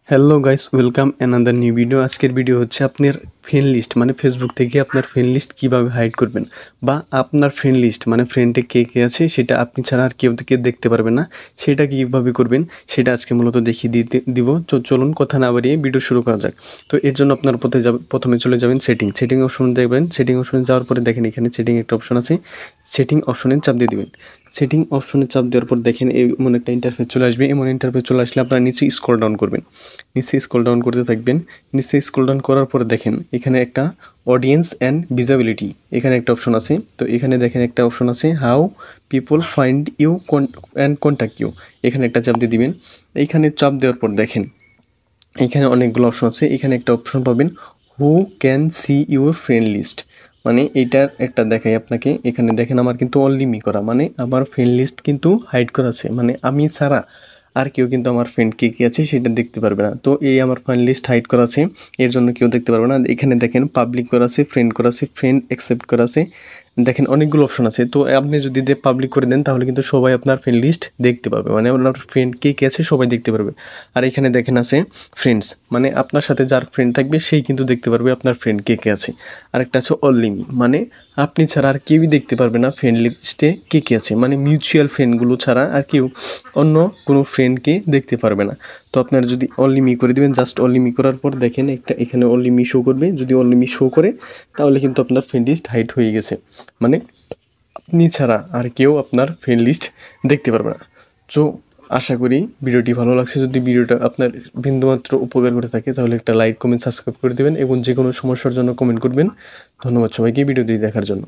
Hello guys, welcome another new video. আজকের video হচ্ছে আপনার ফ্রেন্ড লিস্ট মানে ফেসবুক থেকে আপনার ফ্রেন্ড লিস্ট কীভাবে হাইড করবেন, বা আপনার ফ্রেন্ড লিস্ট মানে ফ্রেন্ডে কে কে আছে সেটা আপনি ছাড়া আর কেউ দেখতে পারবে না, সেটা কীভাবে করবেন সেটা আজকে মূলত দেখিয়ে দিব। চলুন কথা না বাড়িয়ে ভিডিও শুরু করা যাক। তো এর জন্য আপনার প্রথমে চলে যাবেন সেটিং অপশন দেখবেন। সেটিং অপশনে যাওয়ার পরে দেখেন এখানে সেটিং একটা অপশন আছে, সেটিং অপশনে চাপ দিয়ে দিবেন। সেটিং অপশনে চাপ দেওয়ার পর দেখেন এমন একটা ইন্টারফেস চলে আসবে। এমন ইন্টারফেস চলে আসলে আপনারা নিচে স্ক্রল ডাউন করবেন, নিচে স্ক্রল ডাউন করতে থাকবেন। নিচে স্ক্রল ডাউন করার পরে দেখেন এখানে একটা অডিয়েন্স অ্যান্ড ভিজিবিলিটি এখানে একটা অপশন আছে। তো এখানে দেখেন একটা অপশন আছে how people find you and contact you, এখানে একটা চাপ দিয়ে দিবেন। এইখানে চাপ দেওয়ার পর দেখেন এখানে অনেকগুলো অপশন আছে। এখানে একটা অপশন পাবেন who can see your friend list, মানে এইটার একটা দেখাই আপনাকে। এখানে দেখেন আমার কিন্তু অনলি মি করা, মানে আমার ফ্রেন্ড লিস্ট কিন্তু হাইড করা আছে, মানে আমি ছাড়া আর কেউ কিন্তু আমার ফ্রেন্ড কে কে আছে সেটা দেখতে পারবে না। তো এই আমার ফ্রেন্ড লিস্ট হাইড করা আছে, এর জন্য কেউ দেখতে পারবে না। এখানে দেখেন পাবলিক করা আছে, ফ্রেন্ড করা আছে, ফ্রেন্ড অ্যাকসেপ্ট করা আছে, দেখেন অনেকগুলো অপশন আছে। তো আপনি যদি পাবলিক করে দেন তাহলে কিন্তু সবাই আপনার ফ্রেন্ড লিস্ট দেখতে পাবে, মানে আপনার ফ্রেন্ড কে কে আছে সবাই দেখতে পারবে। আর এখানে দেখেন আছে ফ্রেন্ডস, মানে আপনার সাথে যার ফ্রেন্ড থাকবে সেই কিন্তু দেখতে পারবে আপনার ফ্রেন্ড কে কে আছে। আরেকটা আছে অনলি মি, মানে আপনি ছাড়া আর কেউই দেখতে পারবে না ফ্রেন্ড লিস্টে কে কে আছে, মানে মিউচুয়াল ফ্রেন্ডগুলো ছাড়া আর কেউ অন্য কোনো ফ্রেন্ডকে দেখতে পারবে না। তো আপনারা যদি অনলি মি করে দেবেন, জাস্ট অনলি মি করার পর দেখেন একটা এখানে অনলি মি শো করবে। যদি অনলি মি শো করে তাহলে কিন্তু আপনার ফ্রেন্ড লিস্ট হাইড হয়ে গেছে, মানে আপনি ছাড়া আর কেউ আপনার ফ্রেন্ড লিস্ট দেখতে পারবে না। তো আশা করি ভিডিওটি ভালো লাগছে। যদি ভিডিওটা আপনার বিন্দুমাত্র উপকার করে থাকে তাহলে একটা লাইক, কমেন্ট, সাবস্ক্রাইব করে দেবেন এবং যে কোনো সমস্যার জন্য কমেন্ট করবেন। ধন্যবাদ সবাইকে ভিডিওটি দেখার জন্য।